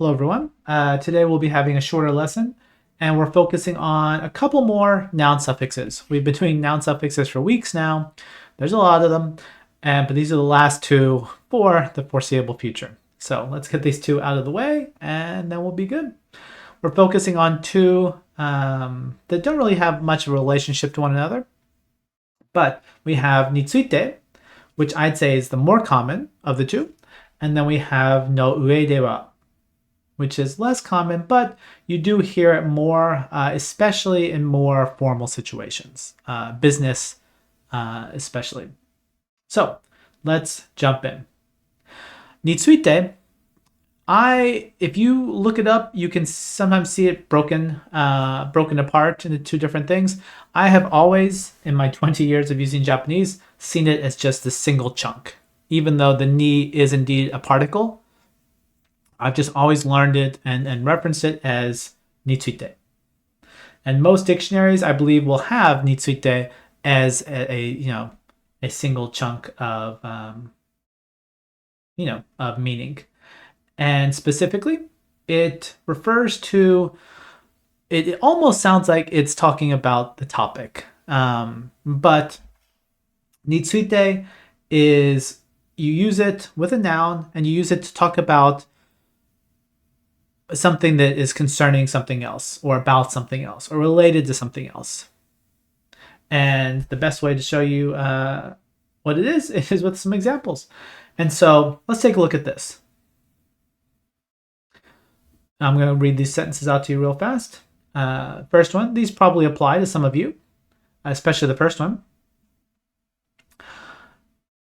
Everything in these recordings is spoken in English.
Hello everyone. Today we'll be having a shorter lesson and we're focusing on a couple more noun suffixes. We've been doing noun suffixes for weeks now. There's a lot of them, but these are the last two for the foreseeable future. So let's get these two out of the way and then we'll be good. We're focusing on two that don't really have much of a relationship to one another, but we have nitsuite, which I'd say is the more common of the two, and then we have no ue de wa, which is less common, but you do hear it more, especially in more formal situations, business especially. So let's jump in. Nitsuite, if you look it up, you can sometimes see it broken apart into two different things. I have always, in my 20 years of using Japanese, seen it as just a single chunk, even though the ni is indeed a particle. I've just always learned it and referenced it as nitsuite. And most dictionaries, I believe, will have nitsuite as a single chunk of of meaning. And specifically, it refers to, it almost sounds like it's talking about the topic. But nitsuite is, you use it with a noun and you use it to talk about something that is concerning something else or about something else or related to something else. And the best way to show you what it is with some examples. And so let's take a look at this. I'm going to read these sentences out to you real fast. First one, these probably apply to some of you, especially the first one.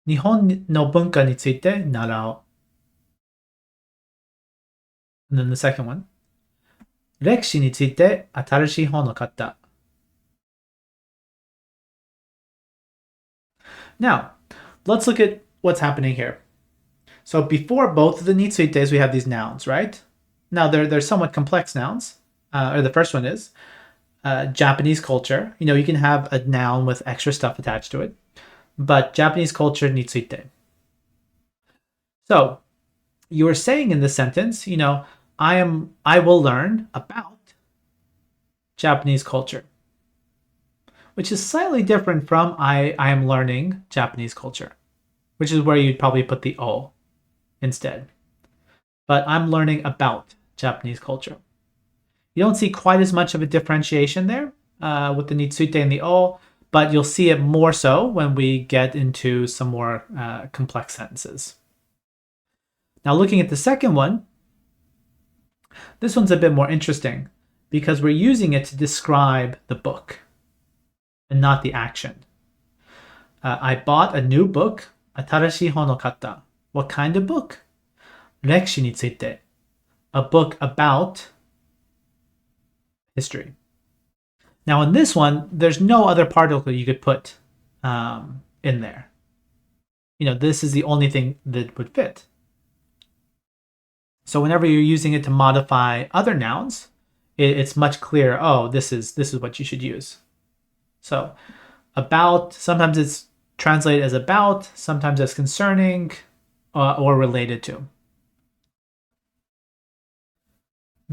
日本の文化について習おう. And then the second one. 歴史について新しい本を買った. Now, let's look at what's happening here. So before both of the nitsuites, we have these nouns, right? Now, they're somewhat complex nouns. Or the first one is Japanese culture. You can have a noun with extra stuff attached to it. But Japanese culture nitsuite. So you were saying in this sentence, I will learn about Japanese culture, which is slightly different from I am learning Japanese culture, which is where you'd probably put the o instead. But I'm learning about Japanese culture. You don't see quite as much of a differentiation there with the nitsuite and the o, but you'll see it more so when we get into some more complex sentences. Now, looking at the second one, this one's a bit more interesting because we're using it to describe the book and not the action. I bought a new book. 新しい本を買った. What kind of book? 歴史について. A book about history. Now in this one, there's no other particle you could put in there. This is the only thing that would fit. So whenever you're using it to modify other nouns, it's much clearer. Oh, this is what you should use. So about, sometimes it's translated as about, sometimes as concerning or related to.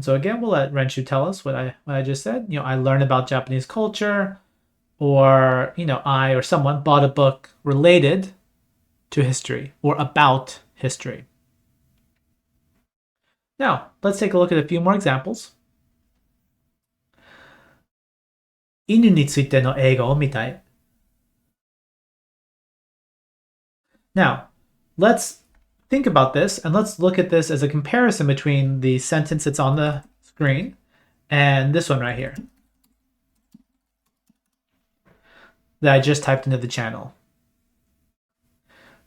So again, we'll let Renshu tell us what I just said. I learned about Japanese culture, or I or someone bought a book related to history or about history. Now, let's take a look at a few more examples. 犬についての映画を見たい. Now, let's think about this and let's look at this as a comparison between the sentence that's on the screen and this one right here that I just typed into the channel.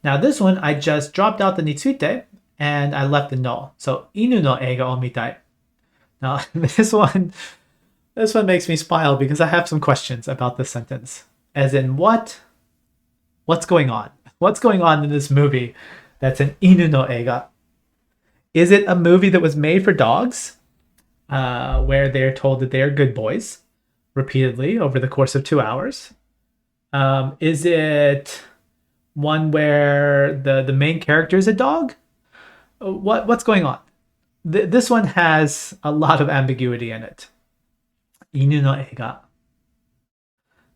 Now this one, I just dropped out the nitsuite and I left the no. So, 犬の映画を見たい. Now, this one makes me smile because I have some questions about this sentence. As in, what's going on? What's going on in this movie that's an 犬の映画? Is it a movie that was made for dogs, where they're told that they are good boys repeatedly over the course of 2 hours? Is it one where the main character is a dog? What's going on? This one has a lot of ambiguity in it. 犬の映画.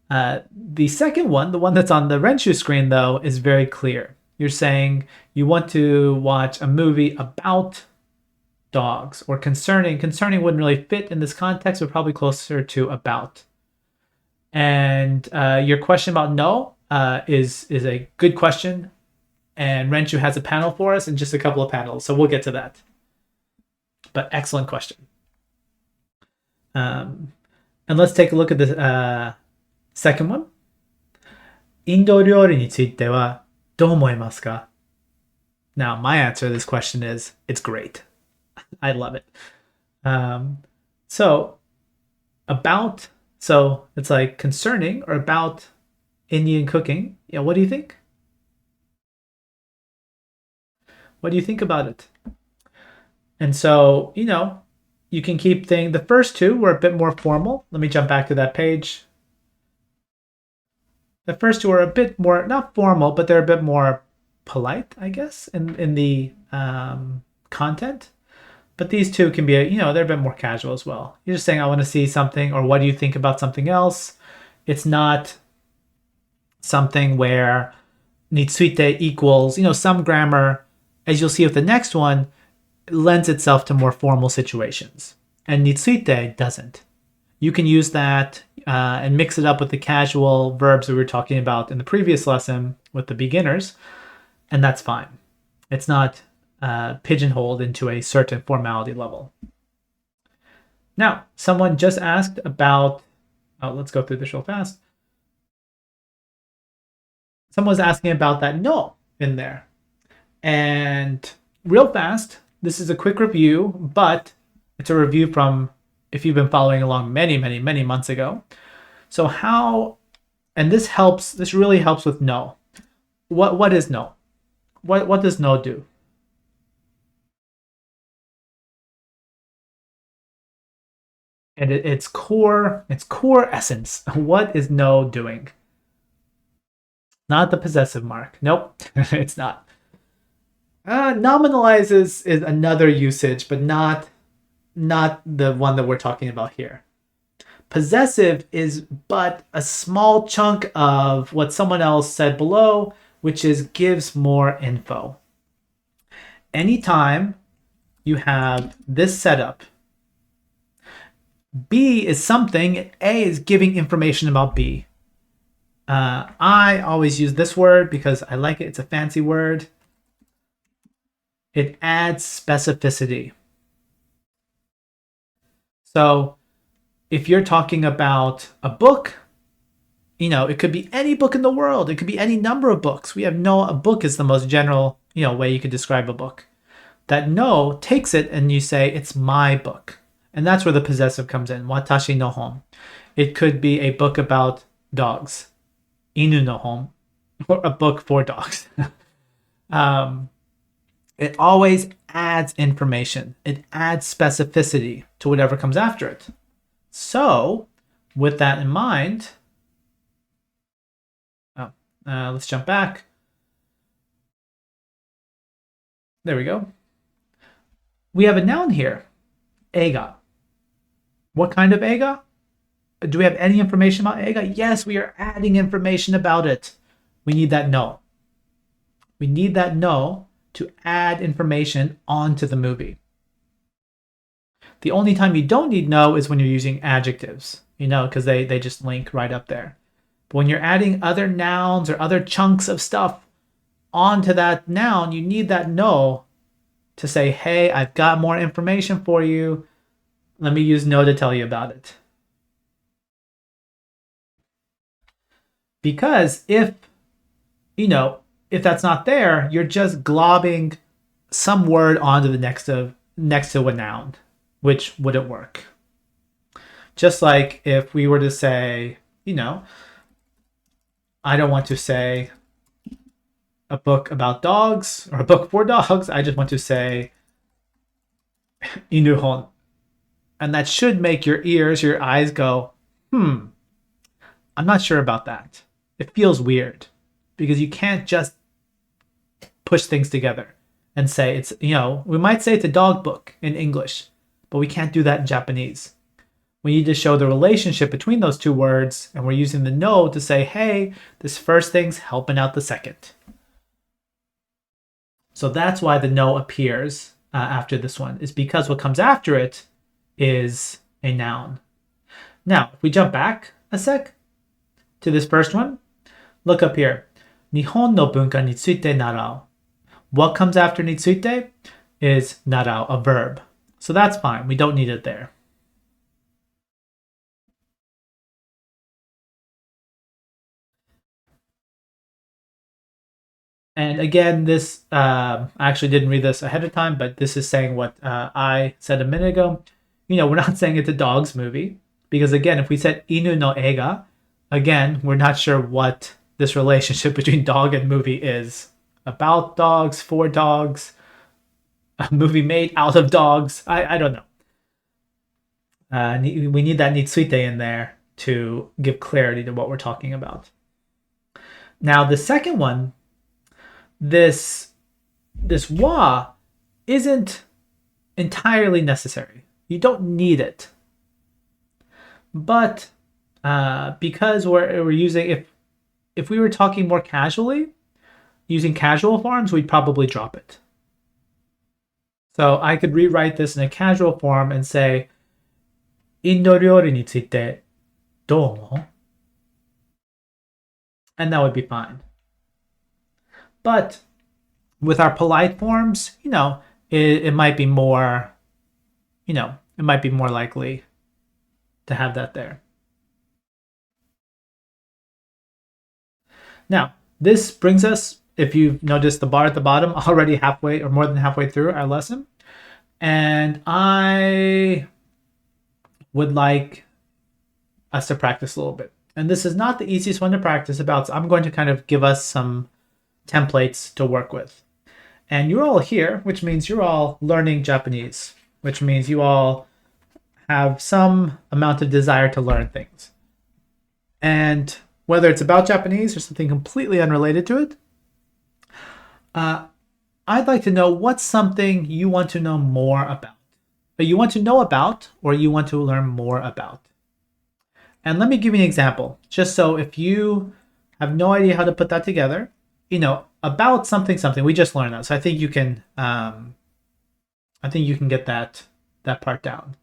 The second one, the one that's on the Renshu screen, though, is very clear. You're saying you want to watch a movie about dogs or concerning. Concerning wouldn't really fit in this context, but probably closer to about. And your question about no is a good question. And Renshu has a panel for us and just a couple of panels, so we'll get to that. But excellent question. And let's take a look at the second one. インド料理についてはどう思いますか? Now, my answer to this question is, it's great. I love it. So it's like concerning or about Indian cooking. Yeah, what do you think? What do you think about it? And so, you can keep the first two were a bit more formal. Let me jump back to that page. The first two are a bit more, not formal, but they're a bit more polite, I guess, in the content. But these two can be, they're a bit more casual as well. You're just saying, I want to see something, or what do you think about something else? It's not something where nitsuite equals, some grammar, as you'll see with the next one, lends itself to more formal situations. And nitsuite doesn't. You can use that and mix it up with the casual verbs we were talking about in the previous lesson with the beginners, and that's fine. It's not pigeonholed into a certain formality level. Now, someone just asked about, let's go through this real fast. Someone was asking about that no in there. And real fast, this is a quick review, but it's a review from, if you've been following along many, many, many months ago. So and this really helps with no. What is no? What does no do? And its core essence. What is no doing? Not the possessive mark. Nope, it's not. Nominalizes is another usage, but not the one that we're talking about here. Possessive is but a small chunk of what someone else said below, which is gives more info. Anytime you have this setup, B is something, A is giving information about B. I always use this word because I like it. It's a fancy word. It adds specificity. So if you're talking about a book, it could be any book in the world. It could be any number of books. A book is the most general, way you could describe a book. That no takes it and you say, it's my book. And that's where the possessive comes in. Watashi no hon. It could be a book about dogs. Inu no hon. Or a book for dogs. It always adds information. It adds specificity to whatever comes after it. So, with that in mind, let's jump back. There we go. We have a noun here, eiga. What kind of eiga? Do we have any information about eiga? Yes, we are adding information about it. We need that no. We need that no to add information onto the movie. The only time you don't need no is when you're using adjectives, because they just link right up there. But when you're adding other nouns or other chunks of stuff onto that noun, you need that no to say, hey, I've got more information for you. Let me use no to tell you about it. Because if that's not there, you're just globbing some word onto the next to a noun, which wouldn't work. Just like if we were to say, I don't want to say a book about dogs or a book for dogs. I just want to say inuhon. And that should make your eyes go, I'm not sure about that. It feels weird because you can't just push things together. and say it's, we might say it's a dog book in English, but we can't do that in Japanese. We need to show the relationship between those two words, and we're using the no to say, hey, this first thing's helping out the second. So that's why the no appears after this one, is because what comes after it is a noun. Now, if we jump back a sec to this first one, look up here. Nihon no bunka ni tsuite narao. What comes after ni tsuite is narao, a verb. So that's fine. We don't need it there. And again, this, I actually didn't read this ahead of time, but this is saying what I said a minute ago. We're not saying it's a dog's movie, because again, if we said inu no eiga, again, we're not sure what this relationship between dog and movie is. About dogs, for dogs, a movie made out of dogs. I don't know. We need that nitsuite in there to give clarity to what we're talking about. Now, the second one, this wa isn't entirely necessary. You don't need it. But because we're using, if we were talking more casually, using casual forms, we'd probably drop it. So I could rewrite this in a casual form and say, インド料理についてどう思う? And that would be fine. But with our polite forms, it might be more, it might be more likely to have that there. Now, this brings us, if you've noticed the bar at the bottom, already halfway or more than halfway through our lesson. And I would like us to practice a little bit. And this is not the easiest one to practice about, so I'm going to kind of give us some templates to work with. And you're all here, which means you're all learning Japanese, which means you all have some amount of desire to learn things. And whether it's about Japanese or something completely unrelated to it, I'd like to know what's something you want to know more about. But you want to know about, or you want to learn more about. And let me give you an example, just so if you have no idea how to put that together, about something, we just learned that. So I think you can get that part down.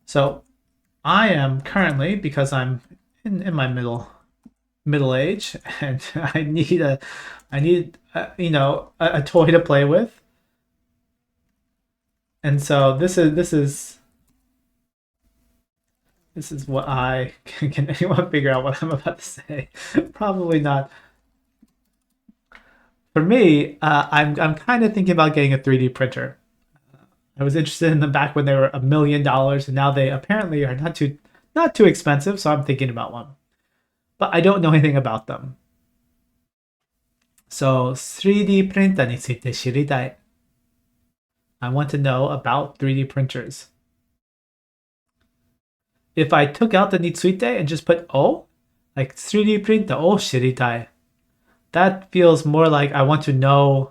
So I am currently, because I'm in my middle age, and I need a toy to play with. And so this is what can anyone figure out what I'm about to say? Probably not. For me, I'm kind of thinking about getting a 3D printer. I was interested in them back when they were $1 million, and now they apparently are not too expensive. So I'm thinking about one, but I don't know anything about them. So 3D プリンターについて知りたい. I want to know about 3D printers. If I took out the nitsuite and just put o, like 3D printer o 知りたい, that feels more like I want to know.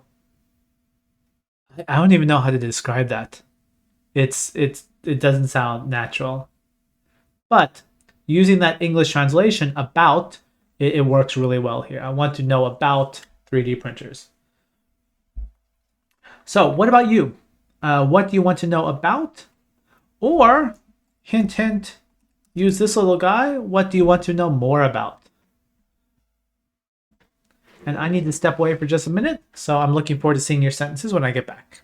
I don't even know how to describe that. It doesn't sound natural. But using that English translation about, it works really well here. I want to know about 3D printers. So what about you? What do you want to know about? Or, hint, hint, use this little guy. What do you want to know more about? And I need to step away for just a minute, so I'm looking forward to seeing your sentences when I get back.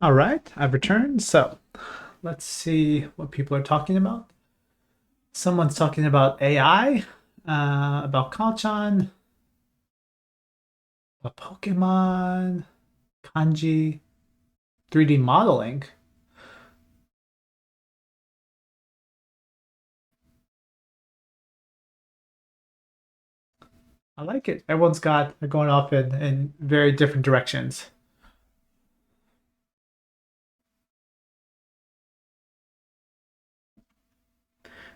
All right, I've returned. So let's see what people are talking about. Someone's talking about AI, about Kalchan, about Pokemon, kanji, 3D modeling. I like it. Everyone's got going off in very different directions.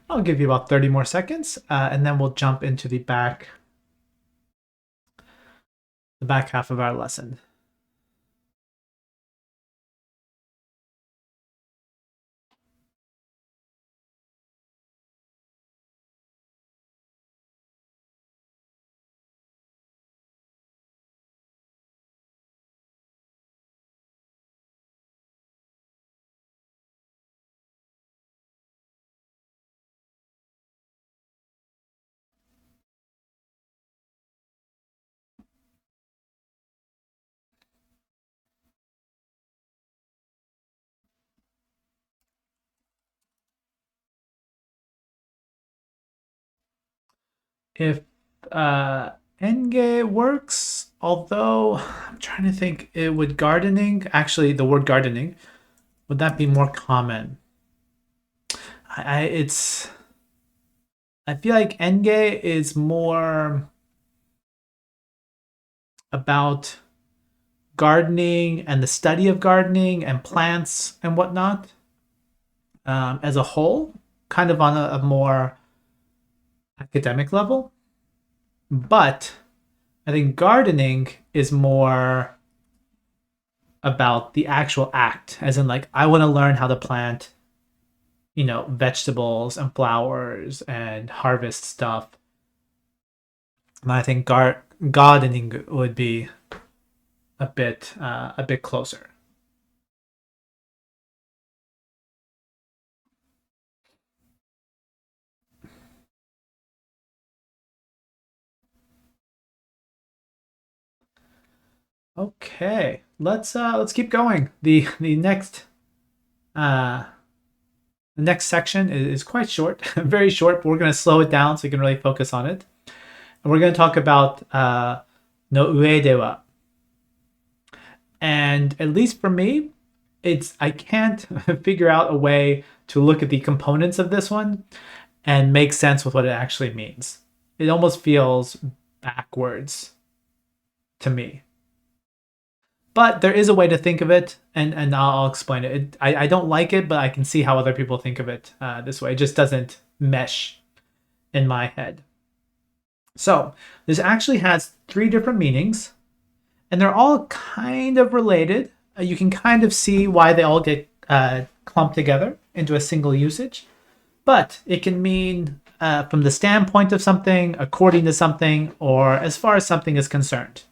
I'll give you about 30 more seconds, and then we'll jump into the back half of our lesson. If Enge works, although I'm trying to think, it would gardening, actually the word gardening, would that be more common? I feel like Enge is more about gardening and the study of gardening and plants and whatnot, as a whole, kind of on a more academic level. But I think gardening is more about the actual act, as in, like, I want to learn how to plant, vegetables and flowers and harvest stuff. And I think gardening would be a bit closer. Okay, let's keep going. Uh the next section is quite short, very short, but we're going to slow it down so you can really focus on it. And we're going to talk about no ue de wa. And at least for me, I can't figure out a way to look at the components of this one and make sense with what it actually means. It almost feels backwards to me. But there is a way to think of it, and I'll explain it. I don't like it, but I can see how other people think of it this way. It just doesn't mesh in my head. So this actually has three different meanings, and they're all kind of related. You can kind of see why they all get clumped together into a single usage. But it can mean from the standpoint of something, according to something, or as far as something is concerned.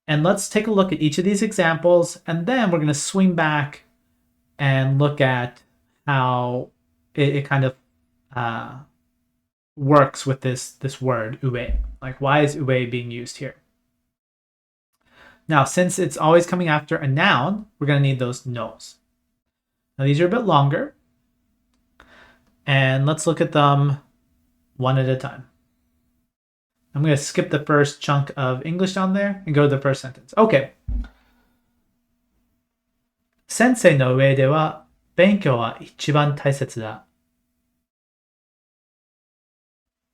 And let's take a look at each of these examples, and then we're going to swing back and look at how it kind of works with this word ue. Like, why is ue being used here? Now, since it's always coming after a noun, we're going to need those no's. Now, these are a bit longer, and let's look at them one at a time. I'm going to skip the first chunk of English down there and go to the first sentence. Okay. 先生の上では勉強は一番大切だ.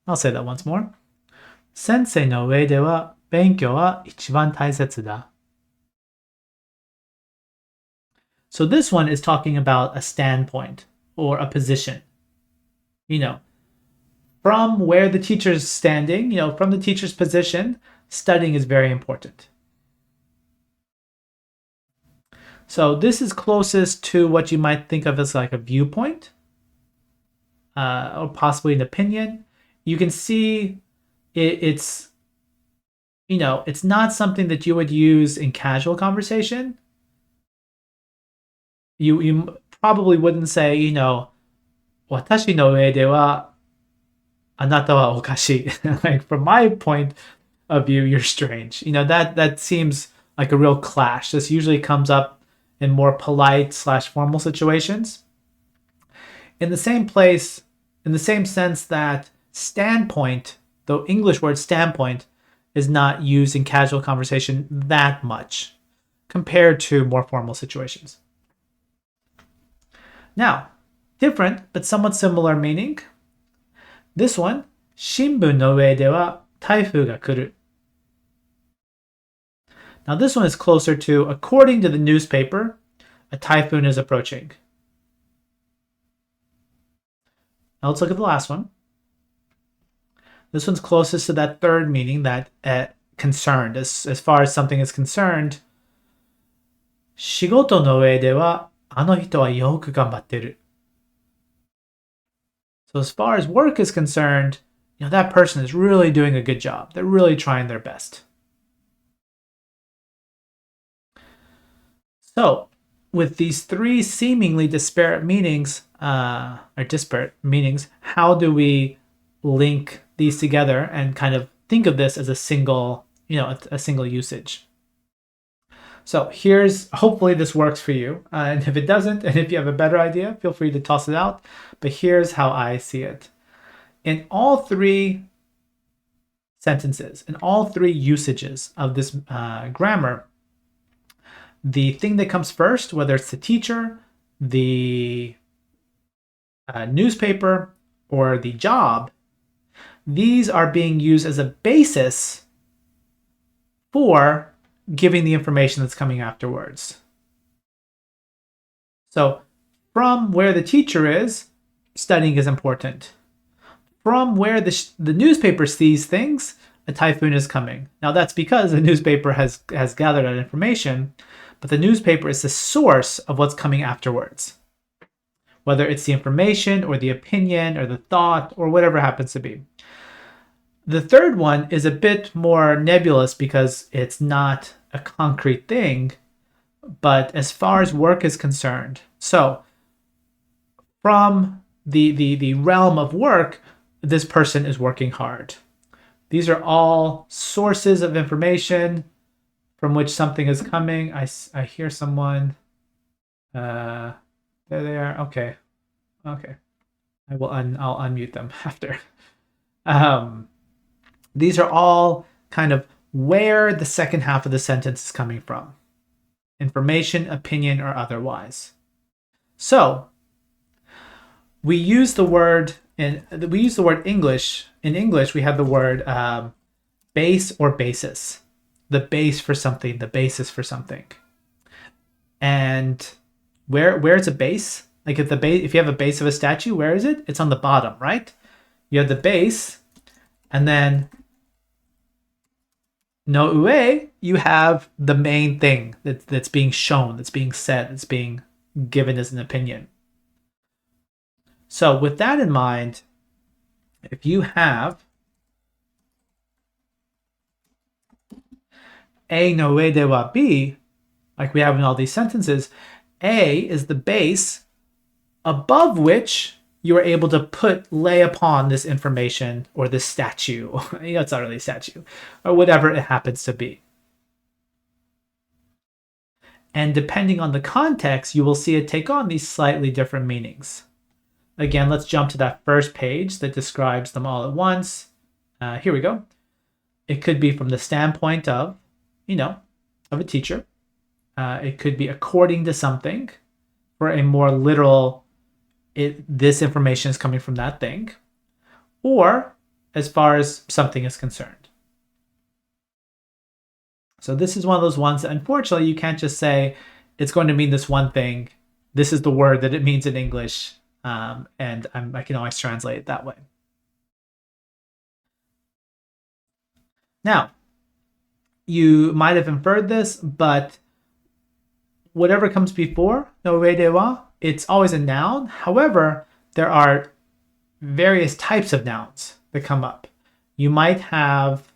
I'll say that once more. 先生の上では勉強は一番大切だ. So this one is talking about a standpoint or a position. From where the teacher's standing, from the teacher's position, studying is very important. So this is closest to what you might think of as like a viewpoint, or possibly an opinion. You can see it's not something that you would use in casual conversation. You probably wouldn't say, 私の上ではあなたはおかしい. Like, from my point of view, you're strange. That seems like a real clash. This usually comes up in more polite / formal situations. In the same place, in the same sense that standpoint, the English word standpoint, is not used in casual conversation that much compared to more formal situations. Now, different but somewhat similar meaning. This one, 新聞の上では台風が来る. Now this one is closer to, according to the newspaper, a typhoon is approaching. Now let's look at the last one. This one's closest to that third meaning, that concerned. As far as something is concerned, 仕事の上ではあの人はよく頑張ってる. So as far as work is concerned, that person is really doing a good job. They're really trying their best. So with these three seemingly disparate meanings, how do we link these together and kind of think of this as a single, a single usage? So hopefully this works for you. And if it doesn't, and if you have a better idea, feel free to toss it out. But here's how I see it. In all three sentences, in all three usages of this grammar, the thing that comes first, whether it's the teacher, the newspaper, or the job, these are being used as a basis for giving the information that's coming afterwards. So from where the teacher is, studying is important. From where the newspaper sees things, a typhoon is coming. Now that's because the newspaper has gathered that information, but the newspaper is the source of what's coming afterwards. Whether it's the information or the opinion or the thought or whatever happens to be. The third one is a bit more nebulous because it's not a concrete thing, but as far as work is concerned, so from the realm of work, this person is working hard. These are all sources of information from which something is coming. I hear someone. There they are. Okay. I'll unmute them after. These are all kind of where the second half of the sentence is coming from. Information, opinion, or otherwise. So we use the word English. In English, we have the word base or basis. The base for something, the basis for something. And where's a base? Like if you have a base of a statue, where is it? It's on the bottom, right? You have the base, and then no ue, you have the main thing that's being shown, that's being said, that's being given as an opinion. So with that in mind, if you have A no ue de wa B, like we have in all these sentences, A is the base above which you are able to lay upon this information or this statue. It's not really a statue, or whatever it happens to be. And depending on the context, you will see it take on these slightly different meanings. Again, let's jump to that first page that describes them all at once. Here we go. It could be from the standpoint of, of a teacher. It could be according to something, for a more literal, this information is coming from that thing, or as far as something is concerned. So this is one of those ones that unfortunately you can't just say it's going to mean this one thing. This is the word that it means in English, and I can always translate it that way. Now, you might have inferred this, but whatever comes before no ue de wa, it's always a noun. However, there are various types of nouns that come up. You might have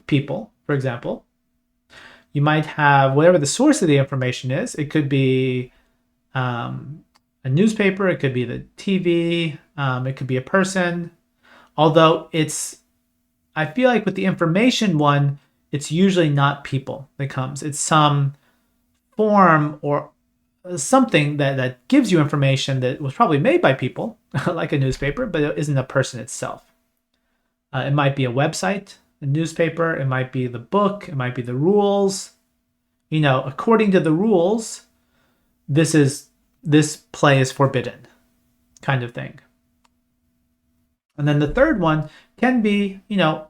people, for example. You might have whatever the source of the information is. It could be a newspaper. It could be the TV. It could be a person. Although I feel like with the information one, it's usually not people that comes. It's some form or something that gives you information that was probably made by people, like a newspaper, but it isn't a person itself. It might be a website, a newspaper, it might be the book, it might be the rules. According to the rules, this play is forbidden, kind of thing. And then the third one can be,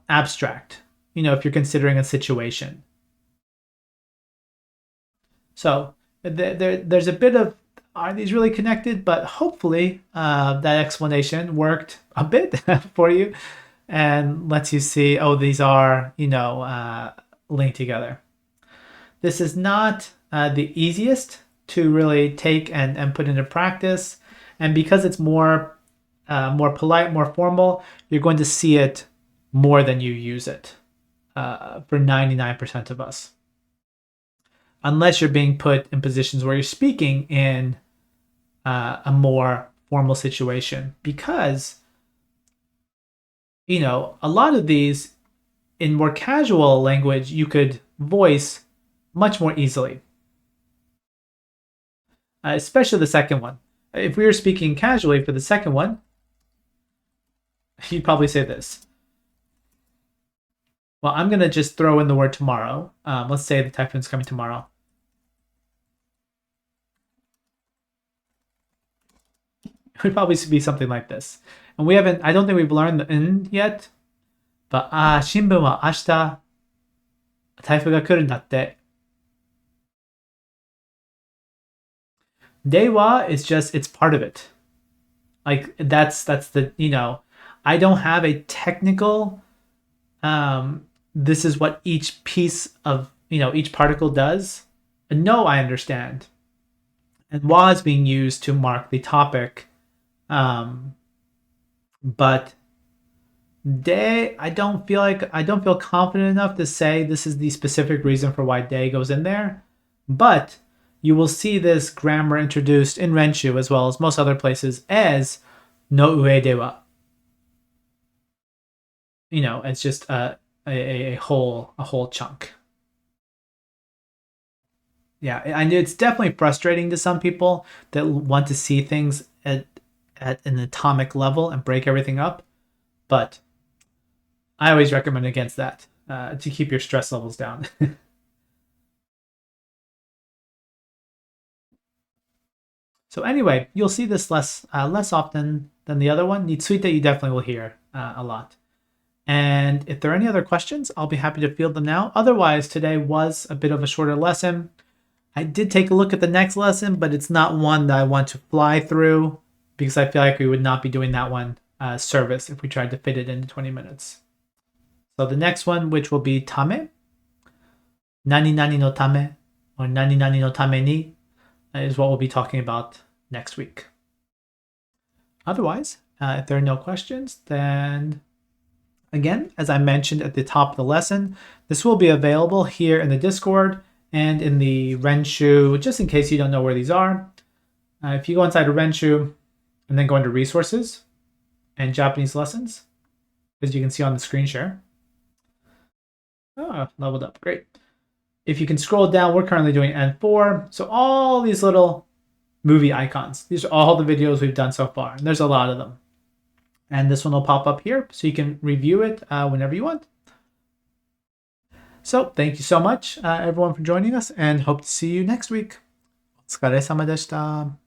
abstract, if you're considering a situation. So there's a bit of, are these really connected? But hopefully that explanation worked a bit for you and lets you see, oh, these are, linked together. This is not the easiest to really take and put into practice. And because it's more polite, more formal, you're going to see it more than you use it for 99% of us. Unless you're being put in positions where you're speaking in a more formal situation. Because, a lot of these, in more casual language, you could voice much more easily. Especially the second one. If we were speaking casually for the second one, you'd probably say this. Well, I'm going to just throw in the word tomorrow. Let's say the typhoon's coming tomorrow. It would probably be something like this. And I don't think we've learned the n yet. But, 新聞は明日、台風が来るんだって。Dewa is just, it's part of it. Like, that's the, I don't have a technical, this is what each piece of, each particle does. And no, I understand. And wa is being used to mark the topic. But de, I don't feel confident enough to say this is the specific reason for why de goes in there. But you will see this grammar introduced in Renshu as well as most other places as no ue de wa. It's just a whole chunk. Yeah, I know it's definitely frustrating to some people that want to see things at an atomic level and break everything up. But I always recommend against that to keep your stress levels down. So anyway, you'll see this less often than the other one. Nitsuite you definitely will hear a lot. And if there are any other questions, I'll be happy to field them now. Otherwise, today was a bit of a shorter lesson. I did take a look at the next lesson, but it's not one that I want to fly through because I feel like we would not be doing that one service if we tried to fit it into 20 minutes. So the next one, which will be tame, nani nani no tame, or nani nani no tame ni, is what we'll be talking about next week. Otherwise, if there are no questions, then again, as I mentioned at the top of the lesson, this will be available here in the Discord and in the Renshu, just in case you don't know where these are. If you go inside of Renshu and then go into resources and Japanese lessons, as you can see on the screen share. Oh, leveled up, great. If you can scroll down, we're currently doing N4. So all these little movie icons, these are all the videos we've done so far. And there's a lot of them. And this one will pop up here so you can review it whenever you want. So thank you so much, everyone, for joining us, and hope to see you next week. お疲れ様でした。